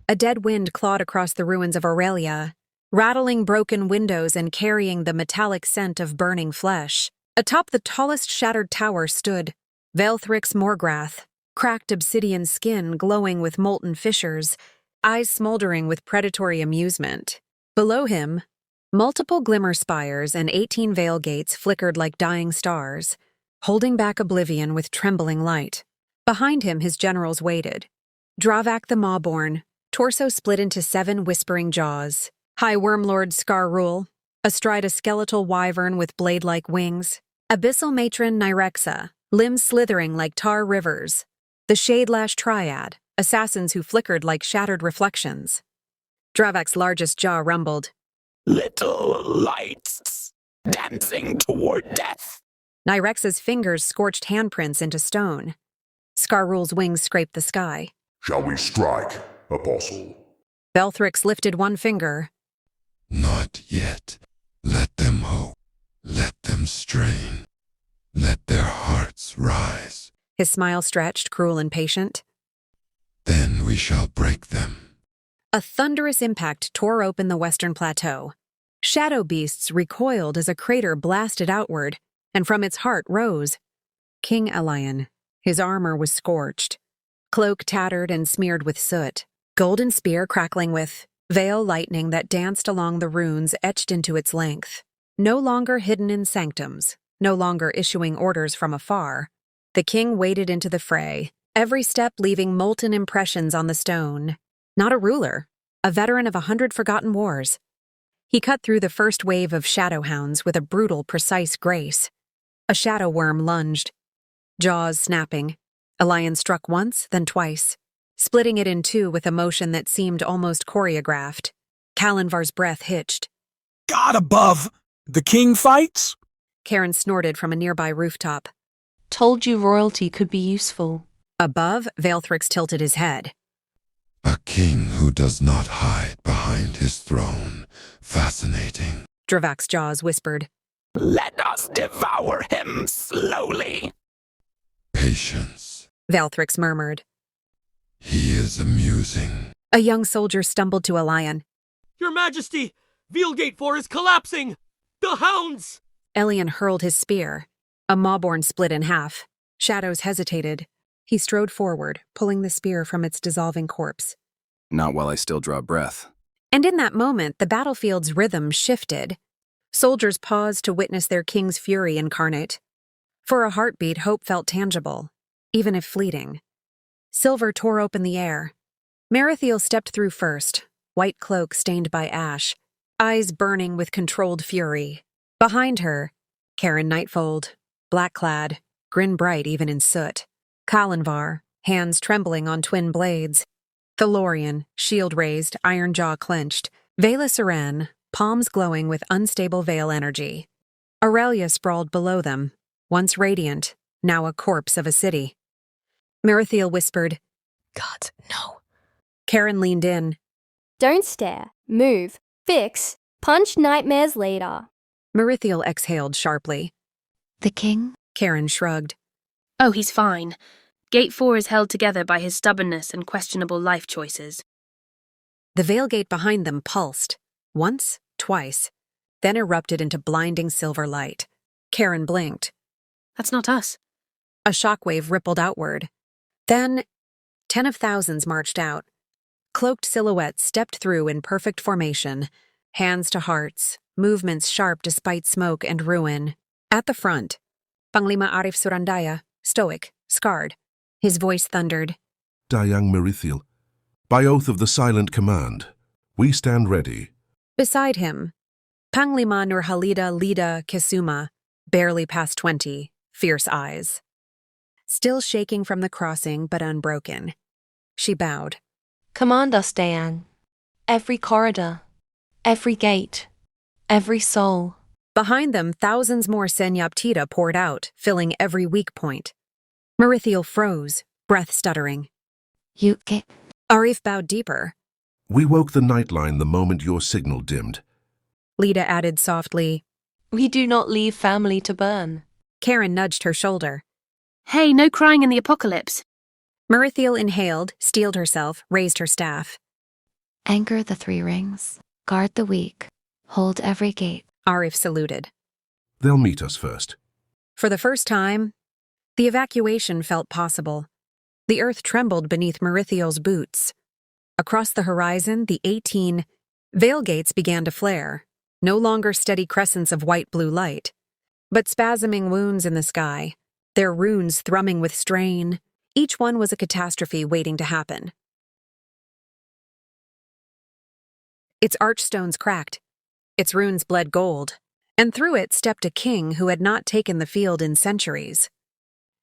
A dead wind clawed across the ruins of Aurelya, rattling broken windows and carrying the metallic scent of burning flesh. Atop the tallest shattered tower stood Vaelthrix Morgrath, cracked obsidian skin glowing with molten fissures, eyes smoldering with predatory amusement. Below him, multiple glimmer spires and 18 Veilgates flickered like dying stars, holding back oblivion with trembling light. Behind him, his generals waited. Dravak the Mawborn, torso split into 7 whispering jaws. High Wormlord Skarrul, astride a skeletal wyvern with blade-like wings. Abyssal Matron Nyrexa, limbs slithering like tar rivers. The Shadelash Triad, assassins who flickered like shattered reflections. Dravak's largest jaw rumbled. Little lights, dancing toward death. Nyrexa's fingers scorched handprints into stone. Skarrul's wings scraped the sky. Shall we strike, Apostle? Vaelthrix lifted one finger. Not yet. Let them hope. Let them strain. Let their hearts rise. His smile stretched, cruel and patient. Then we shall break them. A thunderous impact tore open the western plateau. Shadow beasts recoiled as a crater blasted outward, and from its heart rose King Elion. His armor was scorched, cloak tattered and smeared with soot, golden spear crackling with veil lightning that danced along the runes etched into its length. No longer hidden in sanctums, no longer issuing orders from afar, the king waded into the fray, every step leaving molten impressions on the stone. Not a ruler, a veteran of 100 forgotten wars. He cut through the first wave of shadowhounds with a brutal, precise grace. A shadow worm lunged, jaws snapping. Elion struck once, then twice, splitting it in two with a motion that seemed almost choreographed. Kalinvar's breath hitched. God above! The king fights? Karen snorted from a nearby rooftop. Told you royalty could be useful. Above, Vaelthrix tilted his head. A king who does not hide behind his throne. Fascinating. Dravak's jaws whispered. Let us devour him slowly. Patience. Vaelthrix murmured. He is amusing. A young soldier stumbled to Elion. Your Majesty! Veilgate 4 is collapsing! The hounds! Elion hurled his spear. A Mawborn split in half. Shadows hesitated. He strode forward, pulling the spear from its dissolving corpse. Not while I still draw breath. And in that moment, the battlefield's rhythm shifted. Soldiers paused to witness their king's fury incarnate. For a heartbeat, hope felt tangible, even if fleeting. Silver tore open the air. Merithiel stepped through first, white cloak stained by ash, eyes burning with controlled fury. Behind her, Karen Nightfold, black-clad, grin bright even in soot. Kalinvar, hands trembling on twin blades. Thalorian, shield raised, iron jaw clenched. Vela Seren, palms glowing with unstable veil energy. Aurelya sprawled below them, once radiant, now a corpse of a city. Merithiel whispered, God, no. Karen leaned in. Don't stare. Move. Fix. Punch nightmares later. Merithiel exhaled sharply. The king? Karen shrugged. Oh, he's fine. Gate 4 is held together by his stubbornness and questionable life choices. The Veilgate behind them pulsed, once, twice, then erupted into blinding silver light. Karen blinked. That's not us. A shockwave rippled outward. Then, 10 of thousands marched out. Cloaked silhouettes stepped through in perfect formation, hands to hearts, movements sharp despite smoke and ruin. At the front, Panglima Arif Surandaya, stoic, scarred. His voice thundered. Dayang Merithiel, by oath of the Silent Command, we stand ready. Beside him, Panglima Nurhalida Lida Kesuma, barely past 20, fierce eyes. Still shaking from the crossing but unbroken. She bowed. Command us, Dayan. Every corridor, every gate, every soul. Behind them, thousands more Senyap-Titah poured out, filling every weak point. Merithiel froze, breath stuttering. You get... Arif bowed deeper. We woke the nightline the moment your signal dimmed. Lida added softly. We do not leave family to burn. Karen nudged her shoulder. Hey, no crying in the apocalypse. Merithiel inhaled, steeled herself, raised her staff. Anchor the 3 rings. Guard the weak. Hold every gate. Arif saluted. They'll meet us first. For the first time, the evacuation felt possible. The earth trembled beneath Merithiel's boots. Across the horizon, the 18 Veilgates began to flare, no longer steady crescents of white-blue light, but spasming wounds in the sky, their runes thrumming with strain. Each one was a catastrophe waiting to happen. Its archstones cracked, its runes bled gold, and through it stepped a king who had not taken the field in centuries.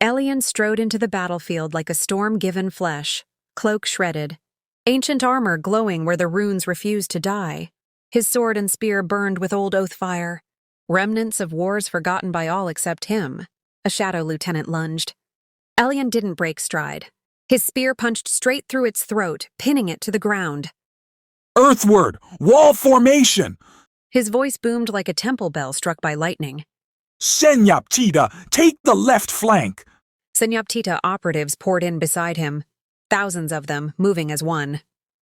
Elion strode into the battlefield like a storm-given flesh, cloak shredded, ancient armor glowing where the runes refused to die. His sword and spear burned with old oath fire, remnants of wars forgotten by all except him. A shadow lieutenant lunged. Elion didn't break stride. His spear punched straight through its throat, pinning it to the ground. Earthward! Wall formation! His voice boomed like a temple bell struck by lightning. Senyap-Titah, take the left flank! Senyap-Titah operatives poured in beside him, thousands of them, moving as one.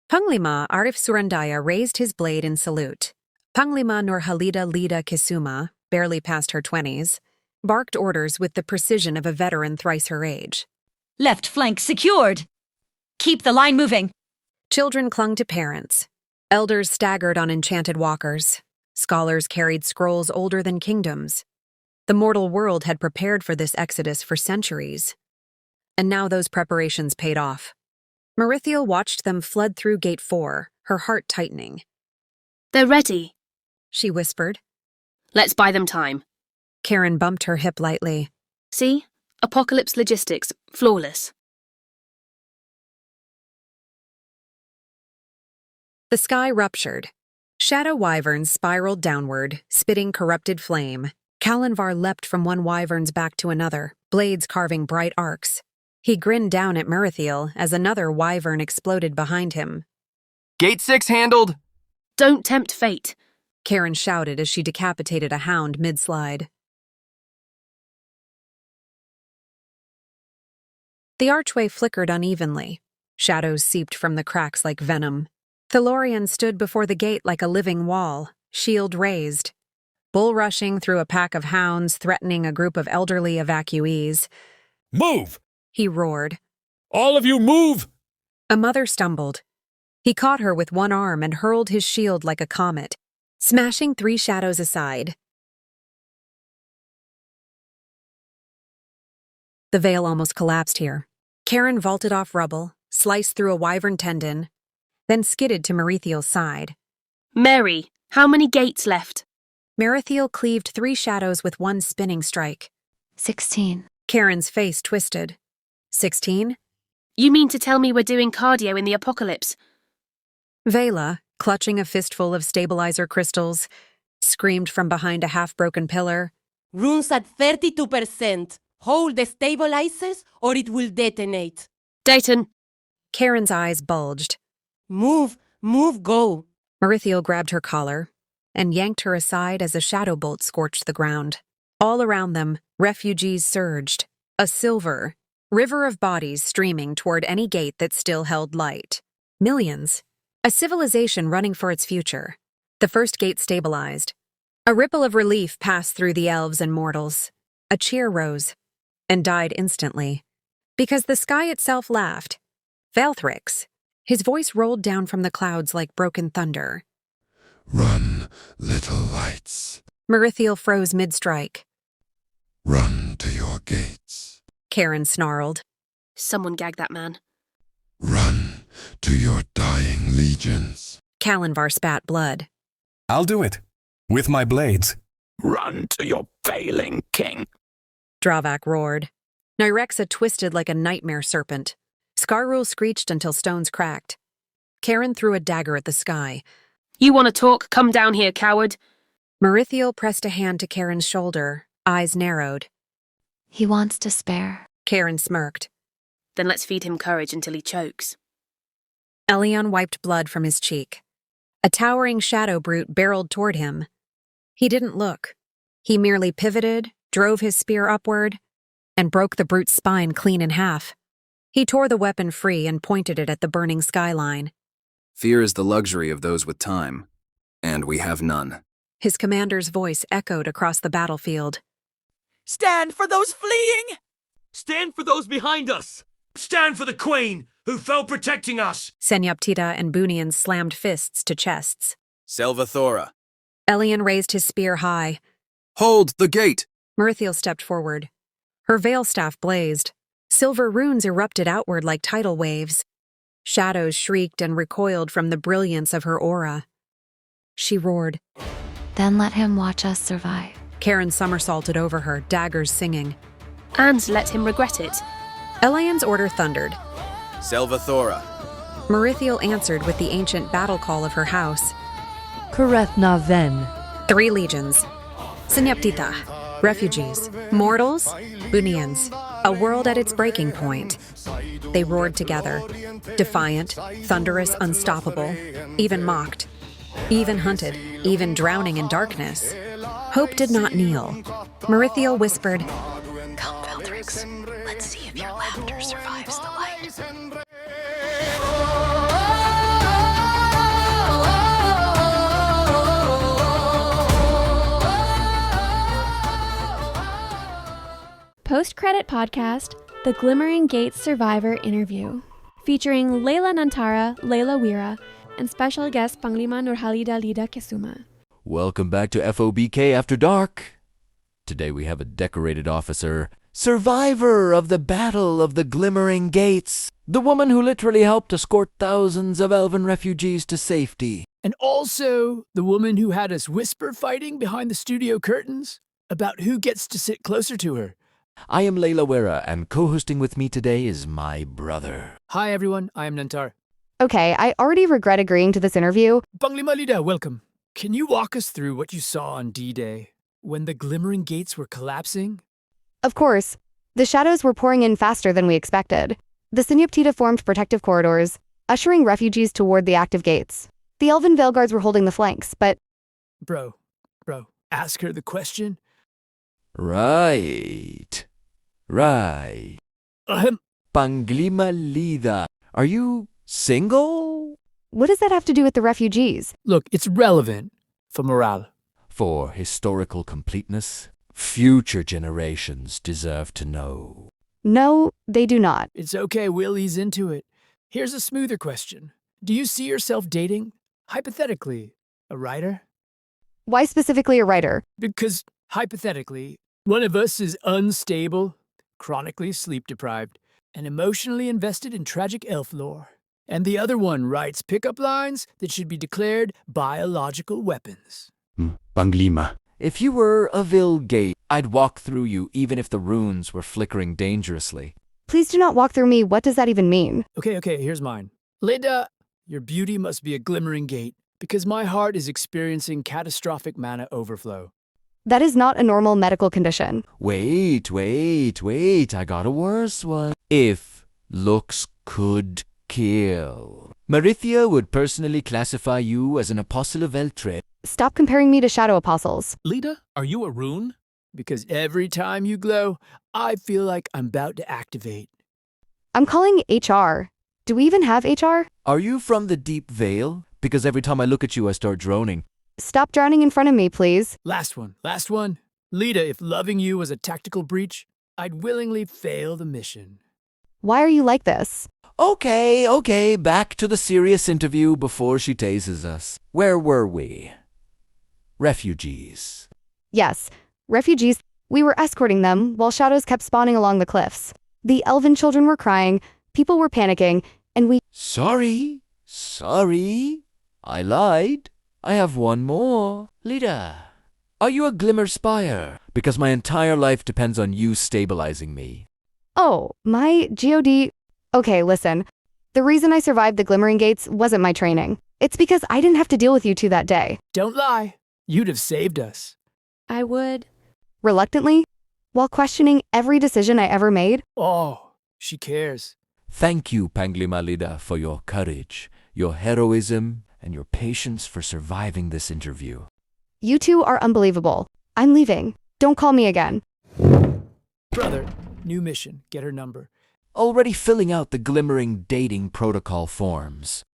Panglima Arif Surandaya raised his blade in salute. Panglima Nurhalida Lida Kisuma, barely past her 20s, barked orders with the precision of a veteran thrice her age. Left flank secured! Keep the line moving! Children clung to parents. Elders staggered on enchanted walkers. Scholars carried scrolls older than kingdoms. The mortal world had prepared for this exodus for centuries. And now those preparations paid off. Merithiel watched them flood through Gate 4, her heart tightening. They're ready, she whispered. Let's buy them time. Karen bumped her hip lightly. See? Apocalypse logistics, flawless. The sky ruptured. Shadow wyverns spiraled downward, spitting corrupted flame. Kalinvar leapt from one wyvern's back to another, blades carving bright arcs. He grinned down at Merithiel as another wyvern exploded behind him. Gate 6 handled! Don't tempt fate, Karen shouted as she decapitated a hound mid-slide. The archway flickered unevenly. Shadows seeped from the cracks like venom. Thelorian stood before the gate like a living wall, shield raised. Bull rushing through a pack of hounds threatening a group of elderly evacuees. Move! He roared. All of you move! A mother stumbled. He caught her with one arm and hurled his shield like a comet, smashing 3 shadows aside. The veil almost collapsed here. Karen vaulted off rubble, sliced through a wyvern tendon, then skidded to Merithiel's side. Mary, how many gates left? Merithiel cleaved 3 shadows with one spinning strike. 16. Karen's face twisted. 16? You mean to tell me we're doing cardio in the apocalypse? Vela, clutching a fistful of stabilizer crystals, screamed from behind a half-broken pillar. Runes at 32%. Hold the stabilizers or it will detonate. Dayton. Karen's eyes bulged. Move, go. Merithiel grabbed her collar and yanked her aside as a shadow bolt scorched the ground. All around them, refugees surged, a silver river of bodies streaming toward any gate that still held light. Millions. A civilization running for its future. The first gate stabilized. A ripple of relief passed through the elves and mortals. A cheer rose and died instantly, because the sky itself laughed. Vaelthrix. His voice rolled down from the clouds like broken thunder. Run, little lights. Merithiel froze mid-strike. Run to your gates. Karen snarled. Someone gag that man. Run to your dying legions. Kalinvar spat blood. I'll do it. With my blades. Run to your failing king. Dravak roared. Nyrexa twisted like a nightmare serpent. Skarrul screeched until stones cracked. Karen threw a dagger at the sky. You want to talk? Come down here, coward. Merithiel pressed a hand to Karen's shoulder, eyes narrowed. He wants to spare. Karen smirked. Then let's feed him courage until he chokes. Elion wiped blood from his cheek. A towering shadow brute barreled toward him. He didn't look. He merely pivoted, drove his spear upward, and broke the brute's spine clean in half. He tore the weapon free and pointed it at the burning skyline. Fear is the luxury of those with time, and we have none. His commander's voice echoed across the battlefield. Stand for those fleeing! Stand for those behind us! Stand for the Queen, who fell protecting us! Senyap-Titah and Bunian slammed fists to chests. Selvathora. Elion raised his spear high. Hold the gate! Merithiel stepped forward. Her veil staff blazed. Silver runes erupted outward like tidal waves. Shadows shrieked and recoiled from the brilliance of her aura. She roared. Then let him watch us survive. Karen somersaulted over her, daggers singing. And let him regret it. Elion's order thundered. Selvathora. Merithiel answered with the ancient battle call of her house. Kureth na ven. 3 legions. Senyap-Titah. Refugees. Mortals. Bunians. A world at its breaking point. They roared together. Defiant, thunderous, unstoppable. Even mocked. Even hunted. Even drowning in darkness. Hope did not kneel. Merithiel whispered, "Come, Vaelthrix. Let's see if your laughter survives the light." Post-credit podcast, The Glimmering Gates Survivor Interview, featuring Layla Nantara, Layla Weera, and special guest Panglima Nurhalida Lida Kesuma. Welcome back to FOBK After Dark. Today we have a decorated officer, survivor of the Battle of the Glimmering Gates, the woman who literally helped escort thousands of elven refugees to safety. And also the woman who had us whisper fighting behind the studio curtains about who gets to sit closer to her. I am Layla Weera, and co-hosting with me today is my brother. Hi everyone, I am Nantara. Okay, I already regret agreeing to this interview. Panglima Lida, welcome. Can you walk us through what you saw on D-Day, when the Glimmering Gates were collapsing? Of course. The shadows were pouring in faster than we expected. The Senyap-Titah formed protective corridors, ushering refugees toward the active gates. The elven Veilguards were holding the flanks, but... Bro, ask her the question. Right. Panglima Lida, are you single? What does that have to do with the refugees? Look, it's relevant for morale. For historical completeness, future generations deserve to know. No, they do not. It's okay, we'll ease into it. Here's a smoother question. Do you see yourself dating, hypothetically, a writer? Why specifically a writer? Because, hypothetically, one of us is unstable, chronically sleep-deprived, and emotionally invested in tragic elf lore. And the other one writes pickup lines that should be declared biological weapons. Panglima. If you were a Veilgate, I'd walk through you even if the runes were flickering dangerously. Please do not walk through me. What does that even mean? Okay, here's mine. Lida, your beauty must be a glimmering gate, because my heart is experiencing catastrophic mana overflow. That is not a normal medical condition. Wait, I got a worse one. If looks could kill, Merithiel would personally classify you as an apostle of Vaelthrix. Stop comparing me to shadow apostles. Lida, are you a rune? Because every time you glow, I feel like I'm about to activate. I'm calling HR. Do we even have HR? Are you from the Deep Vale? Because every time I look at you, I start droning. Stop drowning in front of me, please. Last one. Lida, if loving you was a tactical breach, I'd willingly fail the mission. Why are you like this? Okay, back to the serious interview before she tases us. Where were we? Refugees. Yes, refugees. We were escorting them while shadows kept spawning along the cliffs. The elven children were crying, people were panicking, and we... Sorry. I lied. I have one more. Lida, are you a Glimmer Spire? Because my entire life depends on you stabilizing me. Oh, my GOD... Okay, listen. The reason I survived the Glimmering Gates wasn't my training. It's because I didn't have to deal with you two that day. Don't lie. You'd have saved us. I would. Reluctantly, while questioning every decision I ever made. Oh, she cares. Thank you, Panglima Lida, for your courage, your heroism, and your patience for surviving this interview. You two are unbelievable. I'm leaving. Don't call me again. Brother, new mission. Get her number. Already filling out the glimmering dating protocol forms.